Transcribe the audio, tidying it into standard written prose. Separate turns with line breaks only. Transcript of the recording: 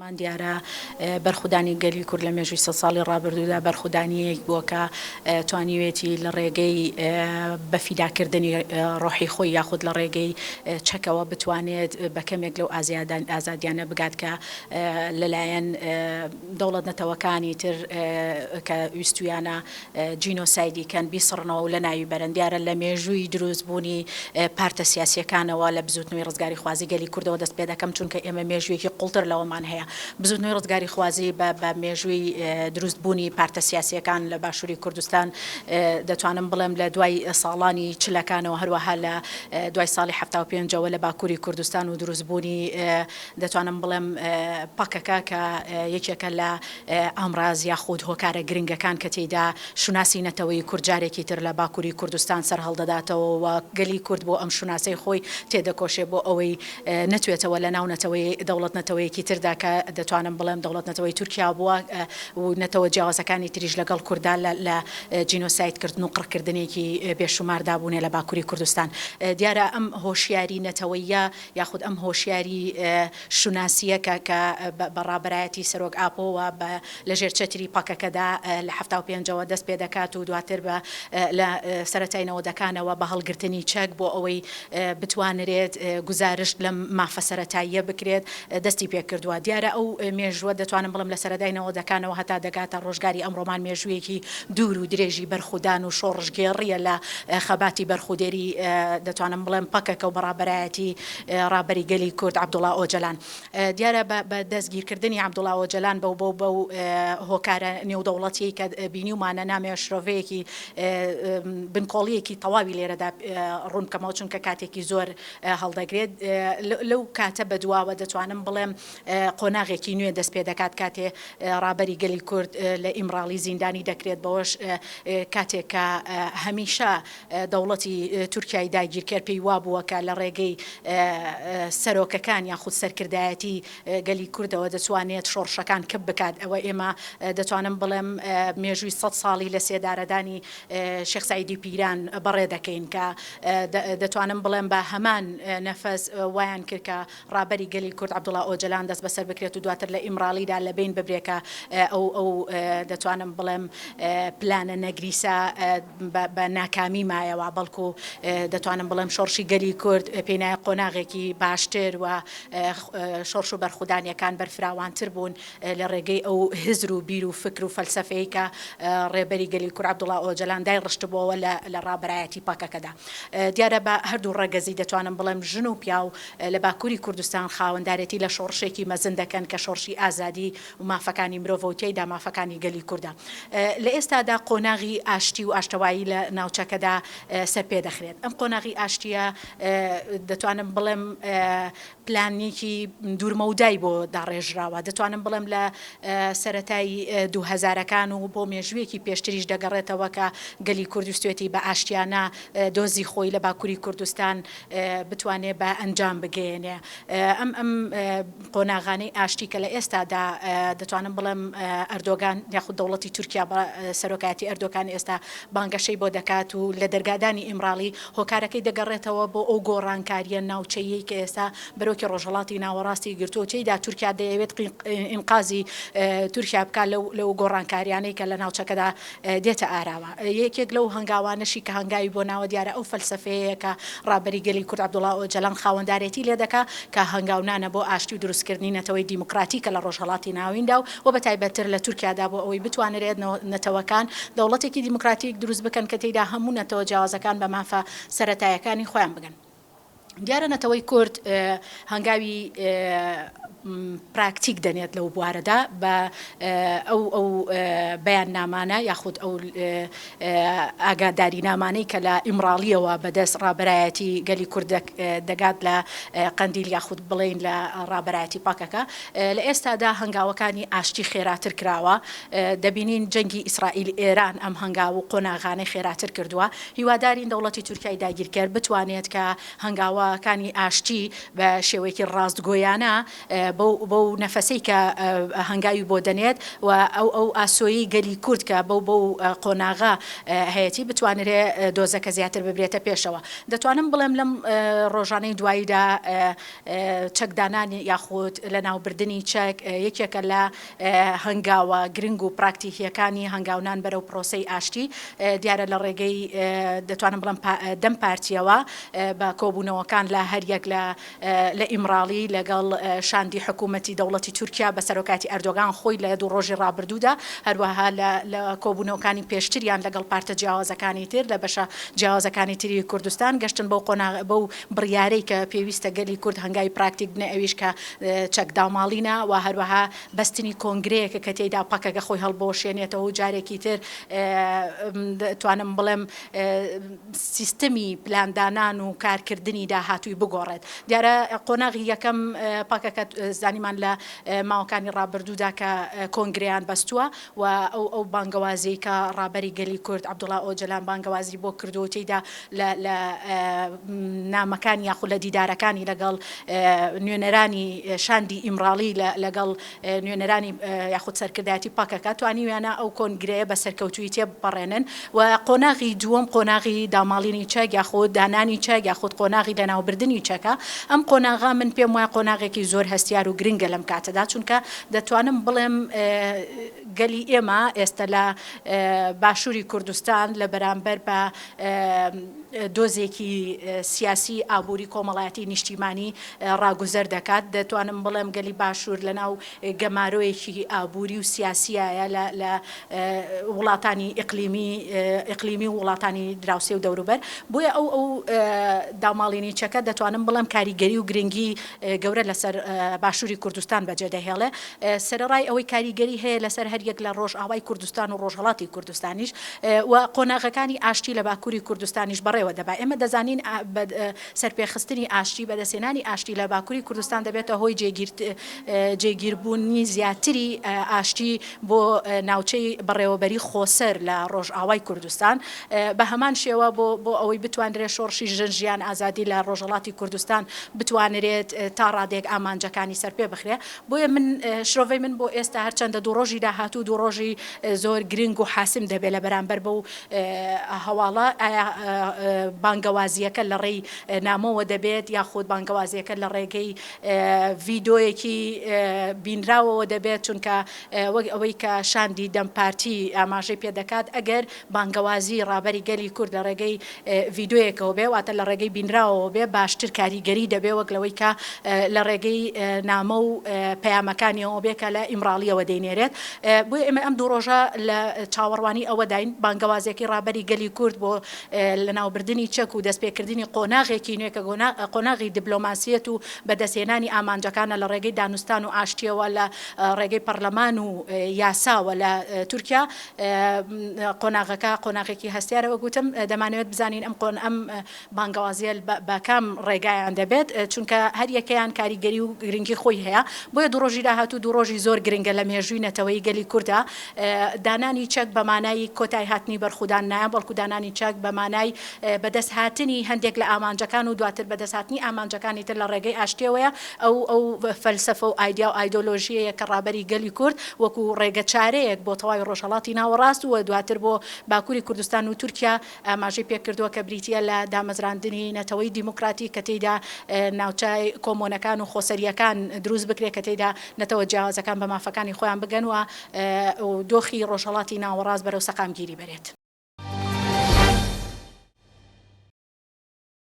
مان دیارە بەرخودانی گەلی کورد لە مێژووی سە ساڵی ڕابردوودا بەرخودانیەک بووە کە توانیوێتی لە ڕێگەی بەفیداکردنی ڕۆحی خۆی یاخود لە ڕێگەی چەکەوە بتوانێت بە کەمێک لەو ئازادیانە بگات کە لەلایەن دەوڵەت نەتەوەکانی تر کە ویستویانە جینۆسایدیکەن بیسڕنەوە و لە ناوی بەرن دیارە لە مێژووی دروستبوونی پارتە سیاسیەکانەوە لە بزوتنەوەی ڕزگاری خوازی گەلی کوردەوە دەست پێ دەکەم چونکە ئێمە مێژوویەکی قوڵتر لەوەمان هەیە بزوتنەوەی ڕزگاری خوازی بە مێژووی دروستبوونی پارتە سیاسیەکان لە باشووری کوردستان دەتوانم بڵێم لە دوای ساڵانی چلەکانەوە هەروەها لە دوای ساڵی 75ەوە لە باکووری کوردستان و دروستبوونی دەتوانم بڵێم پاکەکە کە یەکێکە لە ئامراز یاخود هۆکارە گرنگەکان کە تێیدا شوناسی نەتەوەی کورجارێکی تر لە باکووری کوردستان سەر هەڵدەداتەوە و گەلی کورد بۆ ئەم شوناسەی خۆی تێدەکۆشێ بۆ ئەوەی نەتوێتەوە لە ناو نەتەوەی دەوڵەت نەتەوەیەکی تردا کە دەتوانم بڵێم دەوڵەت نەتەوەی تورکیا بووە و نەتەوە جیاوازەکانی تریش لەگەڵ کوردان لە جینۆسایدکردن و قڕکردنێکی بێشوماردا بوونێ لە باکووری کوردستان دیارە ئەم هۆشیاری نەتەوەیە یاخود ئەم هۆشیاری شوناسیە کە بەڕابەرایەتی سەرۆک ئاپۆوە لەژێر چەتری پاکەکەدا لە 75ەوە دەست پێ دەکات و دواتر بە لە سەرەتای نەوەدەکانەوە بە هەڵگرتنی چەک بۆ ئەوەی بتوانرێت گزارشت لەم مافە سەرەتاییە بکرێت دەستی پێ کردووە دیارە ئەو مێژووە دەتوانم بڵم لە سەرەداینەوە دەکانەوە هەتا دەگاتە ڕۆژگاری ئەمڕۆمان مێژوویەکی دوور و درێژی بەرخودان و شۆڕژگێڕیە لە خەباتی بەرخودێری دەتوانم بڵێم پەکەکە و بەڕابەرایەتی ڕابەری گەلی کورد عەبدوڵڵا ئۆجەلان دیارە بە دەستگیرکردنی عەبدوڵڵا ئۆجەلان بەو هۆکارە نێودەوڵەتی کە بینیومانە نامێ شرۆڤەیەکی بنکۆڵیەکی تەواوی لێرەدا ڕوون بکەمەوە چونکە کاتێکی زۆر هەڵدەگرێت لەو کاتە بەدواوە دەتوانم بڵێم قۆناغێکی نوێ دەست پێ دەکات کاتێ ڕابەری گەلی کورد لە ئیمراڵی زیندانی دەکرێت بەوەش کاتێک کە هەمیشە دەوڵەتی تورکیای داگیرکرد پێی وابووە کە لە ڕێگەی سەرۆکەکان یاخود سەرکردایەتی گەلی کوردەوە دەتوانێت شۆڕشەکان کەب بکات ئەوە ئێمە دەتوانم بڵێم مێژووی 100 ساڵی لە سێدارەدانی شێخ سەعیدی پیران بەڕێ دەکەین کە دەتوانم بڵێم بە هەمان نەفەس وایان کرد کە ڕابەری گەلی کورد عەبدوڵڵا ئۆجەلان دەست بەسەر بکرێت و دواتر لە ئیمراڵیدا لە بین ببرێکە ئەو دەتوانم بڵێم پلانە نەگریسا بە ناکامی مایەوە بەڵکو دەتوانم بڵێم شۆڕشی گەلی کورد پێنایە قۆناغێکی باشتر و شۆڕش و بەرخودانیەکان بەرفراوانتر بوون لە ڕێگەی ئەو هزر و بیر و فکر و فەلسەفەیە کە ڕێبەری گەلی کورد عەبدوڵڵا ئۆجەلان دای ڕشتبووەوە لە ڕابەرایەتی پاکەکەدا دیارە بە هەردوو ڕێگەزی دەتوانم بڵێم ژن و پیاو لە باکووری کوردستان خاوەندارەتی لە شۆڕشێکی مەزن دەکەن کە شۆڕشی ئازادی و مافەکانی مرۆڤ و تێیدا مافەکانی گەلی کوردە لە ئێستادا قۆناغی ئاشتی و ئاشتەوایی لە ناوچەکەدا سەر پێ دەخرێت ئەم قۆناغی ئاشتیە دەتوانم بڵێم پلانێکی دوورمەودای بۆ داڕێژراوە دەتوانم بڵێم لە سەرەتای 2000ەکان و بۆ مێژوویەکی پێشتریش دەگەڕێتەوە کە گەلی کوردستوێتی بە ئاشتیانە دۆزی خۆی لە باکووری کوردستان بتوانێت بە ئەنجام بگەێنێ ئەم قۆناغانەی ئاشتی کە لە ئێستادا دەتوانم بڵێم ئەردۆگان یاخود دەوڵەتی تورکیا بە سەرۆکایەتی ئەردۆگان ئێستا بانگەشەی بۆ دەکات و لە دەرگادانی ئیمراڵی هۆکارەکەی دەگەڕێتەوە بۆ ئەو گۆڕانکاریە ناوچەیەی کە ئێستا بەرۆکی ڕۆژهەڵاتی ناوەڕاستی گرتووە چیدا تورکیا دەیەوێت ئینقازی تورکیا بکات لەو گۆڕانکاریانەی کە لە ناوچەکەدا دێتە ئاراوە یەکێک لەو هەنگاوانەشی کە هەنگاوی بۆ ناوە دیارە ئەو فەلسەفەیە کە ڕابەری گەلی کورد عەبدوڵڵا ئۆجەلان خاوەندارێتی لێ دەکا کە هەنگاونانە بۆ ئاشتی و دروستکردنی نەتەوەی دیموکراتیکە لە ڕۆژهەڵاتی ناویندا و بە تایبەتتر لە تورکیادا بۆ ئەوەی بتوانرێت نەتەوەکان دەوڵەتێکی دیموکراتیک دروست بکەن کە تێیدا هەموو نەتەوە جیاوازەکان بە مافە سەرەتایەکانی خۆیان بگەن دیارە نەتەوەی کورد هەنگاوی پراکتیک دەنێت لەو بوارەدا بە ئەو بەیان نامانە یاخود ئەو ئاگاداری نامانەی کە لە ئیمراڵیەوە بەدەست ڕابەرایەتی گەلی کورد دەگات لە قەندیل یاخود بڵێن لە ڕابەرایەتی پاکەکە لە ئێستادا هەنگاوەکانی ئاشتی خێراتر کراوە دەبینین جەنگی ئیسرائیل ئێران ئەم هەنگاو و قۆناغانەی خێراتر کردووە هیوادارین دەوڵەتی تورکیای داگیرکرد بتوانێت کە هەنگاوە هەنگاوەکانی ئاشتی بە شێوەیەکی ڕاستگۆیانە بەو نەفەسەی کە هەنگاوی بۆ دەنێت و ئەو ئاسۆیی گەلی کورد کە بەو قۆناغا هەیەی بتوانرێ دۆزەکە زیاتر ببرێتە پێشەوە. دەتوانم بڵێم لەم ڕۆژانەی دواییدا چەکدانانی یاخود لە ناوبردننی چەک یەکێکە لە هەنگاوە گرنگ و پراکتیکیەکانی هەنگاونان بەرەو پرۆسەی ئاشتی دیارە لە ڕێگەی دەتوانم بڵم دەم پارتیەوە بە کۆبوونەوەکان لە هەریەک لە ئیمراڵی لەگەڵ شاندی حکوومەتی دەوڵەتی تورکیا بە سەرۆکاتی ئەردۆگان خۆی لە دوو ڕۆژی ڕابردوودا هەروەها لە کۆبوونەوەکانی پێشتریان لەگەڵ پارتە جیاوازەکانی تر لە بەشە جیاوازەکانی تری کوردستان گەشتن بەو بڕیارەی کە پێویستە گەلی کورد هەنگاوی پراکتیک بنێ ئەویش کە چەکداماڵینە و هەروەها بەستنی کۆنگرەیەکە کە تێیدا پەکەکە خۆی هەڵبۆشێنێتەوە و جارێکی تر توانم بڵێم سیستەمی پلاندانان و کارکردنی داهاتووی بگۆڕێت. دیارە قۆناغی یەکەم پاکەکە زانیمان لە ماوەکانی ڕابردوودا کە کۆنگریان بەستووە و ئەو بانگەوازی کە ڕابەری گەلی کورد عەبدوڵڵا ئۆجەلان بانگەوازی بۆ کردو تێیدا لە نامەکانی یاخود لە دیدارەکانی لەگەڵ نوێنەرانی شاندی ئیمراڵی لەگەڵ نوێنەرانی یاخود سەرکردایەتی پاکەکە توانیویانە ئەو کۆنگرەیە بە سەرکەوتووی تێبپەڕێنن و قۆناغی دووەم قۆناغی داماڵینی چەک یاخود دانانی چەک یاخود قۆناغی لەناوبردننی چەکە ئەم قۆناغا من پێم وایە قۆناغێکی زۆر هەستیار و گرنگە لەم کاتەدا چونکە دەتوانم بڵێم گەلی ئێمە ئێستا لە باشووری کوردستان لە بەرامبەر بە دۆزێکی سیاسی ئابووری کۆمەڵایەتی نیشتیمانی ڕاگوزەر دەکات. دەتوانم بڵێم گەلی باشوور لەناو گەمارۆیەکی ئابووری و سیاسیایە لە وڵاتانی ئیقلیمی و وڵاتانی دراوسێ و دەوروبەر بۆیە ئەو داماڵینی چەکە دەتوانم بڵێم کاریگەری و گرنگی گەورە لەسەر باشووری کوردستان بەجێدەهێڵێ. سەرڕای ئەوەی کاریگەری هەیە لەسەر هەریەک لە ڕۆژئاوای کوردستان و ڕۆژهەڵاتی کوردستانیش و قۆناغەکانی ئاشتی لە باکووری کوردستانیش بەڕێوە دەبا. ئێمە دەزانین سەرپێخستنی ئاشتی بەدەسێنانی ئاشتی لە باکووری کوردستان دەبێتە هۆی جێگیربوونی زیاتری ئاشتی بۆ ناوچەی بەڕێوەبەری خۆسەر لە ڕۆژئاوای کوردستان بە هەمان شێوە بۆ ئەوەی بتوانرێت شۆڕشی ژنجیان ئازادی لە ڕۆژهەڵاتی کوردستان بتوانرێت تا ڕادێک ئامانجەکانی سەرپێ بخرێ. بۆیە من شرۆڤەی من بۆ ئێستا هەرچەندە دوو ڕۆژی داهاتوو دوو ڕۆژی زۆر گرنگ و حاسم دەبێت لە بەرامبەر بەو هەواڵە بانگەوازیەکە لە ڕێی نامەوە دەبێت یاخود بانگەوازیەکە لە ڕێگەی ڤیدۆیەکی بینراوەوە دەبێت چونکە وەک ئەوەی کە شاندی دەمپارتی ئاماژەی پێدەکات ئەگەر بانگەوازی ڕابەری گەلی کورد لە ڕێگەی ڤیدۆیەکەوە بێ واتە لە ڕێگەی بینراوەوە بێ باشتر کاریگەری دەبێ وەک لەوەی کە لە ڕێگەی نامە و پەیامەکانیەوە بێ کە لە ئیمراڵیەوە دەینێرێت. بۆیە ئێمە ئەم دوو ڕۆژە لە چاوەڕوانی ئەوە داین بانگەوازیەکی ڕابەری گەلی کورد بۆ لەناوبردننی چەک و دەستپێکردنی قۆناغێکی نوێکە قۆناغی دیبلۆماسیەت و بەدەستێنانی ئامانجەکانە لە ڕێگەی دانوستان و ئاشتیەوە لە ڕێگەی پەرلەمان و یاساوە لە تورکیا قۆناغەکە قۆناغێکی هەستیارەوە گوتم دەمانوێت بزانین ئەم بانگەوازیە بە کام ڕێگایان دەبێت چونکە هەر یەکەیان کاریگەری و گرنگی خۆی هەیە. بۆیە دوو ڕۆژی داهاتوو دوو ڕۆژی زۆر گرنگە لە مێژووی نەتەوەی گەلی کووردا دانانی چەک بە مانای کۆتای هاتنی بەرخودان نایە بەڵکو دانانی چەک بە مانای بەدەست هاتنی هەندێک لە ئامانجەکان و دواتر بەدەستهاتنی ئامانجەکانی تر لە ڕێگەی ئاشتیەوەیە ئەو فەلسەفە و ئایدیا و ئایدۆلۆژیەیە کە ڕابەری گەلی کورد وەکو ڕێگە چارەیەک بۆ تەواوی ڕۆژهەڵاتی ناوەڕاست و دواتر بۆ باکووری کوردستان و تورکیا ئاماژەی پێکردووە کە بریتیە لە دامەزراندنی نەتەوەی دیموکراتی کە تێیدا ناوچای کۆمۆنەکان و خۆسەریەکان دروست بکرێت کە تێیدا نەتەوە جیاوازەکان بە مافەکانی خۆیان بگەن و دۆخی ڕۆژهەڵاتی ناوەڕاست بەرەو سەقامگیری بێت.